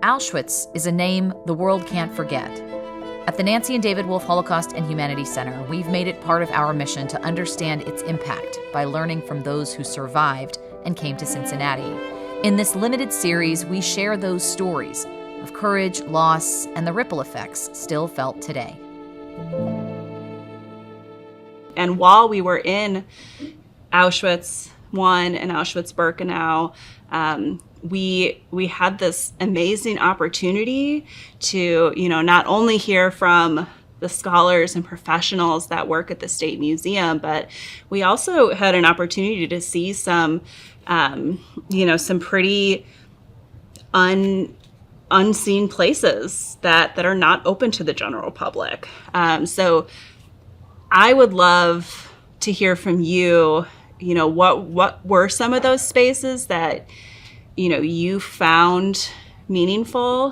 Auschwitz is a name the world can't forget. At the Nancy and David Wolf Holocaust and Humanities Center, we've made it part of our mission to understand its impact by learning from those who survived and came to Cincinnati. In this limited series, we share those stories of courage, loss, and the ripple effects still felt today. And while we were in Auschwitz I and Auschwitz-Birkenau, we had this amazing opportunity to, not only hear from the scholars and professionals that work at the State Museum, but we also had an opportunity to see some, some pretty unseen places that are not open to the general public. So I would love to hear from you, what were some of those spaces that, you found meaningful?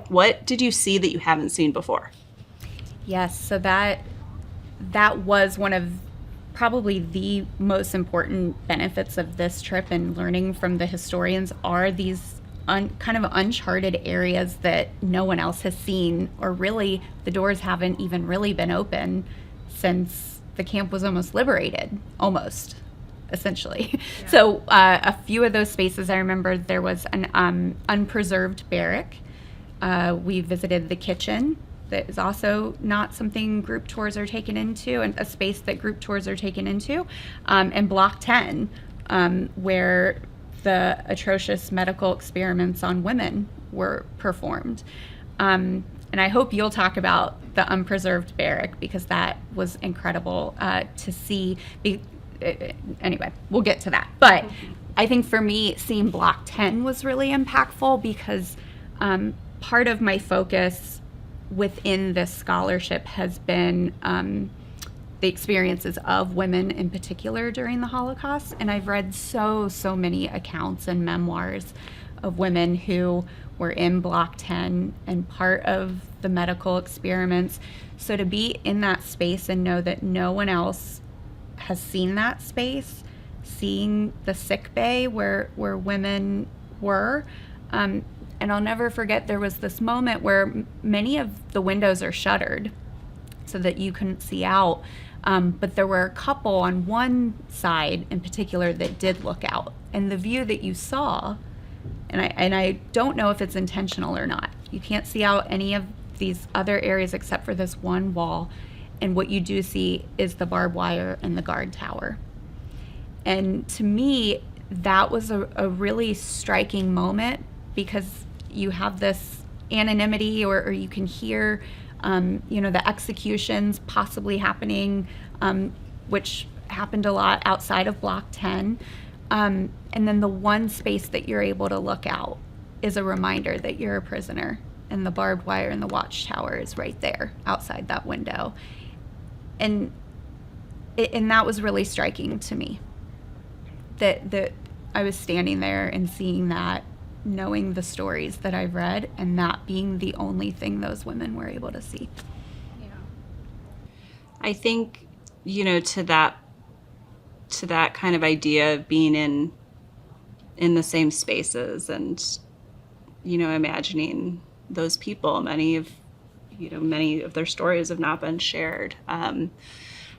What did you see that you haven't seen before? Yes, so that was one of probably the most important benefits of this trip, and learning from the historians are these kind of uncharted areas that no one else has seen, or really the doors haven't even really been open since the camp was almost liberated, essentially. Yeah. So a few of those spaces, I remember there was an unpreserved barrack. We visited the kitchen. That is also not something group tours are taken into, and a space that group tours are taken into. And Block 10, where the atrocious medical experiments on women were performed. And I hope you'll talk about the unpreserved barrack, because that was incredible to see. Anyway, we'll get to that. But I think for me, seeing Block 10 was really impactful, because part of my focus within this scholarship has been the experiences of women in particular during the Holocaust. And I've read so many accounts and memoirs of women who were in Block 10 and part of the medical experiments. So to be in that space and know that no one else has seen that space, seeing the sick bay where women were, and I'll never forget, there was this moment where many of the windows are shuttered so that you couldn't see out, but there were a couple on one side in particular that did look out, and the view that you saw, and I don't know if it's intentional or not, you can't see out any of these other areas except for this one wall, and what you do see is the barbed wire and the guard tower. And to me, that was a really striking moment, because you have this anonymity, or you can hear, the executions possibly happening, which happened a lot outside of Block 10. And then the one space that you're able to look out is a reminder that you're a prisoner, and the barbed wire and the watchtower is right there outside that window. And that was really striking to me, that I was standing there and seeing that, knowing the stories that I've read, and that being the only thing those women were able to see. Yeah. I think, to that kind of idea of being in the same spaces and, imagining those people, many of their stories have not been shared.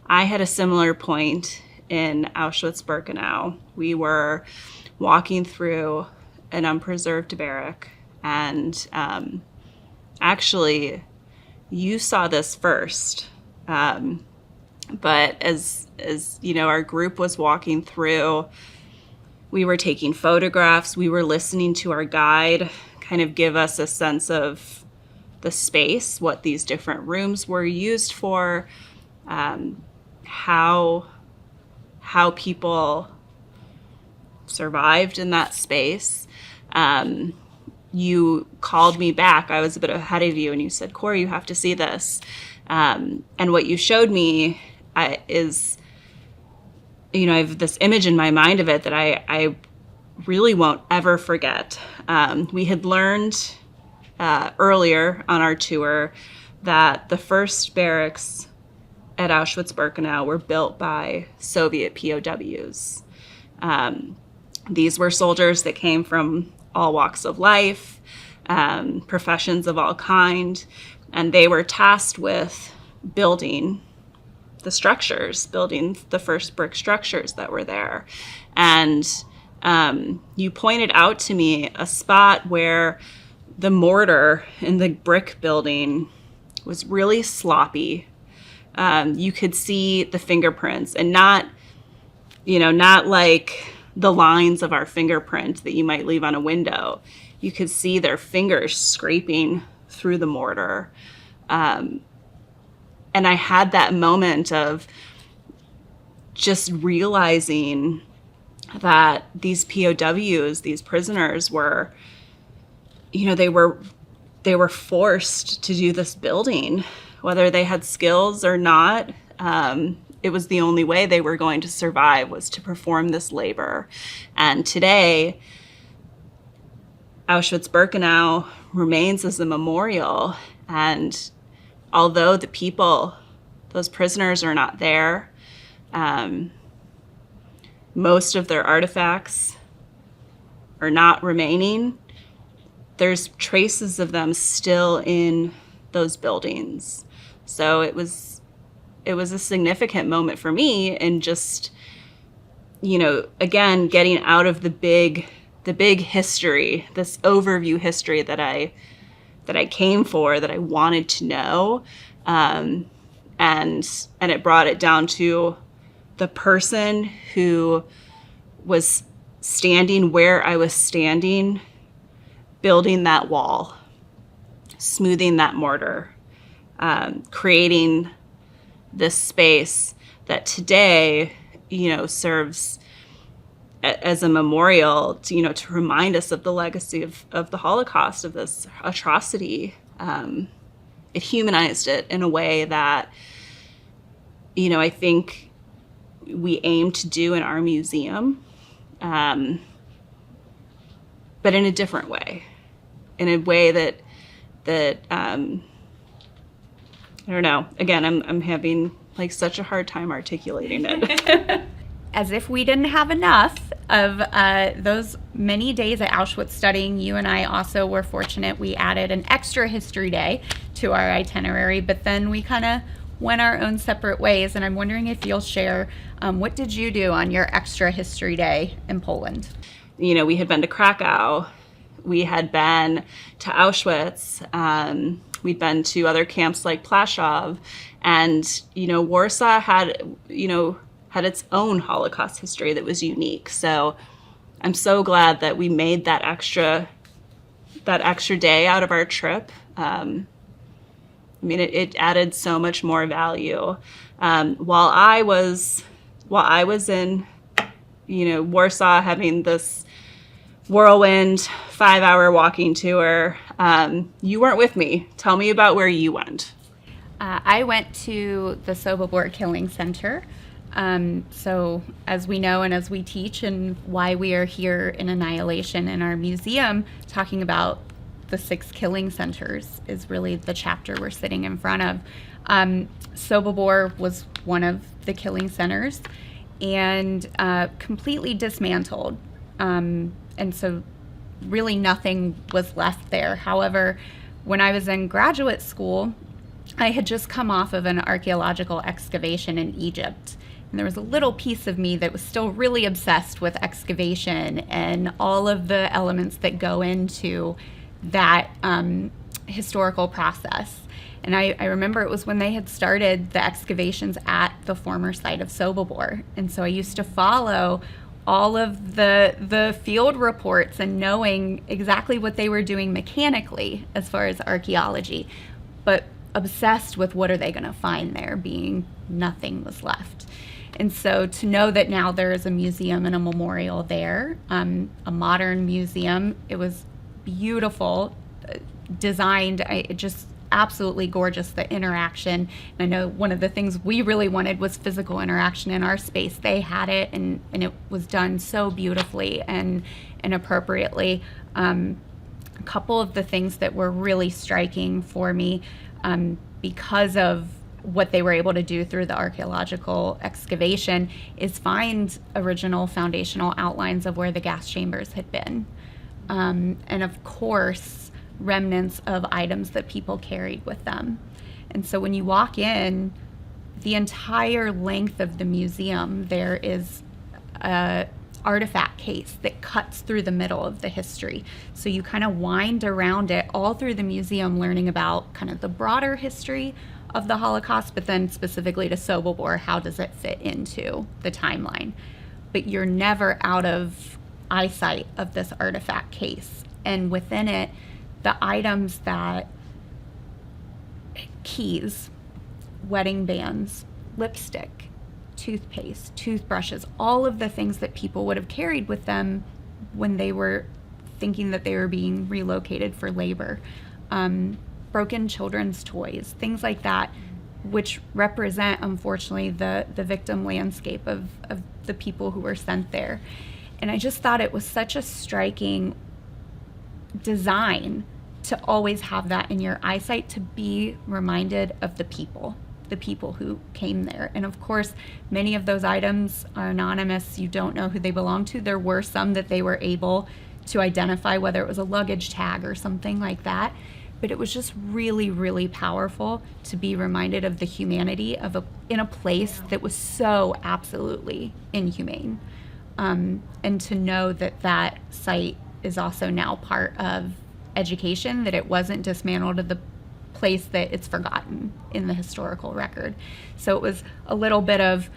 I had a similar point in Auschwitz-Birkenau. We were walking through an unpreserved barrack, and actually you saw this first, but as our group was walking through, we were taking photographs, we were listening to our guide kind of give us a sense of the space, what these different rooms were used for, how people survived in that space. You called me back. I was a bit ahead of you, and you said, "Cori, you have to see this." And what you showed me is, I have this image in my mind of it that I really won't ever forget. We had learned earlier on our tour that the first barracks at Auschwitz-Birkenau were built by Soviet POWs. These were soldiers that came from all walks of life. professions of all kind, and they were tasked with building the structures, building the first brick structures that were there. And you pointed out to me a spot where the mortar in the brick building was really sloppy. You could see the fingerprints, and not like the lines of our fingerprint that you might leave on a window. You could see their fingers scraping through the mortar. And I had that moment of just realizing that these POWs, these prisoners were, they were forced to do this building, whether they had skills or not. It was the only way they were going to survive, was to perform this labor. And today, Auschwitz-Birkenau remains as a memorial. And although the people, those prisoners, are not there, most of their artifacts are not remaining. There's traces of them still in those buildings. So it was a significant moment for me, and just, again, getting out of the big history, this overview history that I came for, that I wanted to know, and it brought it down to the person who was standing where I was standing, building that wall, smoothing that mortar, creating this space that today, serves as a memorial to, to remind us of the legacy of the Holocaust, of this atrocity. It humanized it in a way that, I think we aim to do in our museum, but in a different way, in a way that I don't know. Again, I'm having such a hard time articulating it. As if we didn't have enough of those many days at Auschwitz studying, you and I also were fortunate. We added an extra history day to our itinerary, but then we kind of went our own separate ways. And I'm wondering if you'll share, what did you do on your extra history day in Poland? We had been to Krakow. We had been to Auschwitz. We'd been to other camps like Plaszow, and, Warsaw had its own Holocaust history that was unique. So I'm so glad that we made that extra day out of our trip. It added so much more value. While I was in, Warsaw, having this whirlwind 5-hour walking tour, you weren't with me. Tell me about where you went. I went to the Sobibor Killing Center. So as we know, and as we teach, and why we are here in Annihilation in our museum, talking about the 6 killing centers is really the chapter we're sitting in front of. Sobibor was one of the killing centers, and completely dismantled. And so really nothing was left there. However, when I was in graduate school, I had just come off of an archaeological excavation in Egypt. And there was a little piece of me that was still really obsessed with excavation and all of the elements that go into that historical process. And I remember it was when they had started the excavations at the former site of Sobibor. And so I used to follow all of the field reports and knowing exactly what they were doing mechanically as far as archaeology, but obsessed with what are they going to find there, being nothing was left. And so to know that now there is a museum and a memorial there, a modern museum, it was beautiful, designed, just absolutely gorgeous, the interaction. And I know one of the things we really wanted was physical interaction in our space. They had it, and it was done so beautifully and appropriately. A couple of the things that were really striking for me, because of what they were able to do through the archaeological excavation, is find original foundational outlines of where the gas chambers had been. And of course, remnants of items that people carried with them. And so when you walk in, the entire length of the museum, there is a artifact case that cuts through the middle of the history. So you kind of wind around it all through the museum, learning about kind of the broader history of the Holocaust, but then specifically to Sobibor, how does it fit into the timeline? But you're never out of eyesight of this artifact case. And within it, the items that keys, wedding bands, lipstick, toothpaste, toothbrushes, all of the things that people would have carried with them when they were thinking that they were being relocated for labor. Broken children's toys, things like that, which represent, unfortunately, the victim landscape of the people who were sent there. And I just thought it was such a striking design to always have that in your eyesight, to be reminded of the people who came there. And of course, many of those items are anonymous. You don't know who they belong to. There were some that they were able to identify, whether it was a luggage tag or something like that. But it was just really, really powerful to be reminded of the humanity of in a place that was so absolutely inhumane. And to know that that site is also now part of education, that it wasn't dismantled at the place that it's forgotten in the historical record. So it was a little bit of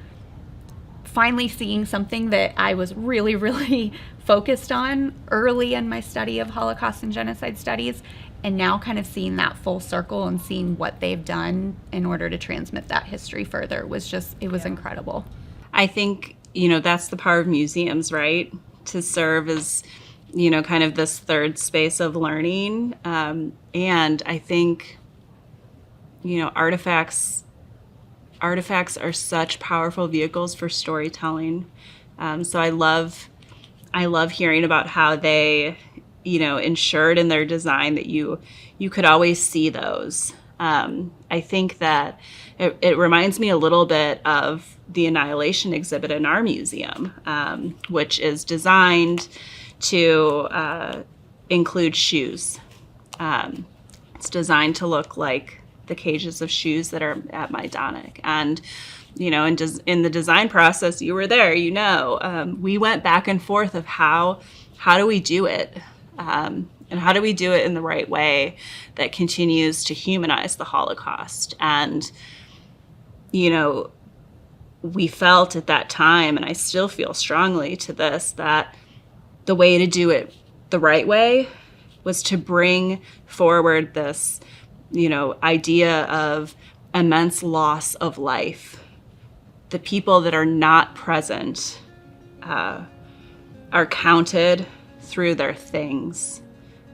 finally seeing something that I was really, really focused on early in my study of Holocaust and genocide studies, and now kind of seeing that full circle and seeing what they've done in order to transmit that history further was just, it was incredible. I think, that's the power of museums, right? To serve as, kind of this third space of learning. And I think, artifacts are such powerful vehicles for storytelling. So I love hearing about how they, ensured in their design that you could always see those. I think that it reminds me a little bit of the Annihilation exhibit in our museum, which is designed to include shoes. It's designed to look like the cages of shoes that are at Majdanek. And, in the design process, you were there, we went back and forth of how do we do it? And how do we do it in the right way that continues to humanize the Holocaust? And, we felt at that time, and I still feel strongly to this, that the way to do it the right way was to bring forward this, idea of immense loss of life. The people that are not present are counted through their things.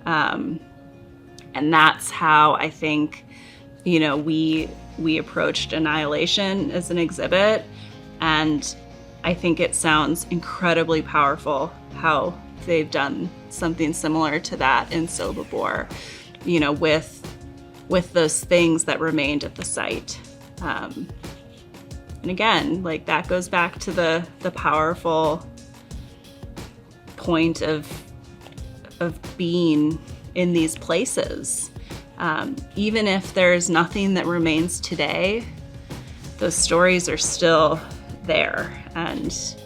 And that's how I think, we approached Annihilation as an exhibit. And I think it sounds incredibly powerful how they've done something similar to that in Sobibor, with those things that remained at the site. And again, that goes back to the powerful point of being in these places. Even if there's nothing that remains today, those stories are still there, and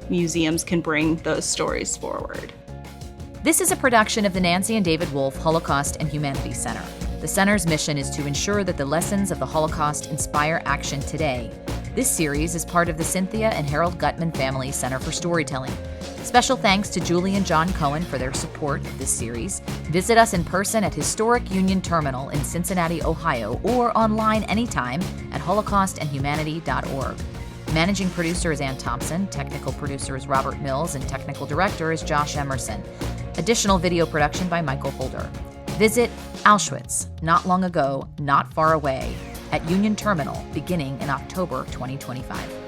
museums can bring those stories forward. This is a production of the Nancy and David Wolf Holocaust and Humanities Center. The center's mission is to ensure that the lessons of the Holocaust inspire action today. This series is part of the Cynthia and Harold Gutman Family Center for Storytelling. Special thanks to Julie and John Cohen for their support of this series. Visit us in person at Historic Union Terminal in Cincinnati, Ohio, or online anytime at holocaustandhumanity.org. Managing producer is Ann Thompson, technical producer is Robert Mills, and technical director is Josh Emerson. Additional video production by Michael Holder. Visit Auschwitz, not long ago, not far away, at Union Terminal, beginning in October 2025.